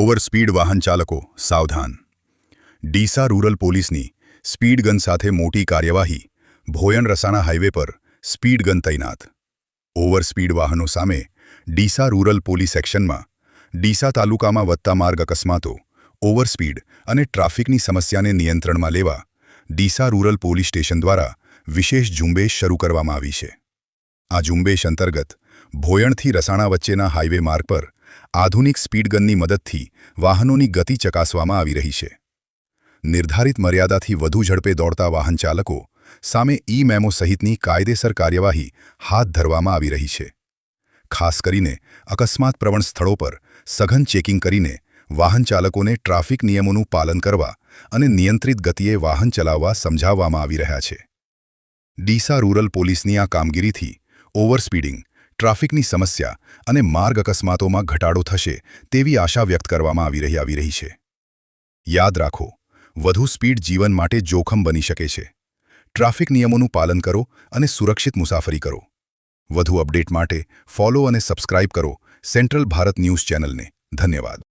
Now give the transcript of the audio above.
Overspeed વાહન ચાલકો સાવધાન। ડીસા રૂરલ પોલીસની સ્પીડ ગન સાથે મોટી કાર્યવાહી। ભોયણ રસાણા હાઈવે પર સ્પીડ ગન તૈનાત। ઓવરસ્પીડ વાહનો સામે ડીસા રૂરલ પોલીસ એક્શનમાં। ડીસા તાલુકામાં વધતા માર્ગ અકસ્માતો, ઓવરસ્પીડ અને ટ્રાફિકની સમસ્યાને નિયંત્રણમાં લેવા ડીસા રૂરલ પોલીસ સ્ટેશન દ્વારા વિશેષ ઝુંબેશ શરૂ કરવામાં આવી છે। આ ઝુંબેશ અંતર્ગત ભોયણથી રસાણા વચ્ચેના હાઈવે માર્ગ પર આધુનિક સ્પીડ ગનની મદદથી વાહનોની ગતિ ચકાસવામાં આવી રહી છે। નિર્ધારિત મર્યાદાથી વધુ ઝડપે દોડતા વાહન ચાલકો સામે ઈ-મેમો સહિતની કાયદેસર કાર્યવાહી હાથ ધરવામાં આવી રહી છે। ખાસ કરીને અકસ્માત પ્રવણ સ્થળો પર સઘન ચેકિંગ કરીને વાહન ચાલકોને ટ્રાફિક નિયમોનું પાલન કરવા અને નિયંત્રિત ગતિએ વાહન ચલાવવા સમજાવવામાં આવી રહ્યા છે। ડીસા રૂરલ પોલીસની આ કામગીરીથી ઓવરસ્પીડિંગ, ટ્રાફિકની સમસ્યા અને માર્ગ અકસ્માતોમાં ઘટાડો થશે તેવી આશા વ્યક્ત કરવામાં આવી રહી છે। યાદ રાખો, વધુ સ્પીડ જીવન માટે જોખમ બની શકે છે। ટ્રાફિક નિયમોનું પાલન કરો અને સુરક્ષિત મુસાફરી કરો। વધુ અપડેટ માટે ફોલો અને સબસ્ક્રાઇબ કરો સેન્ટ્રલ ભારત ન્યૂઝ ચેનલને। ધન્યવાદ।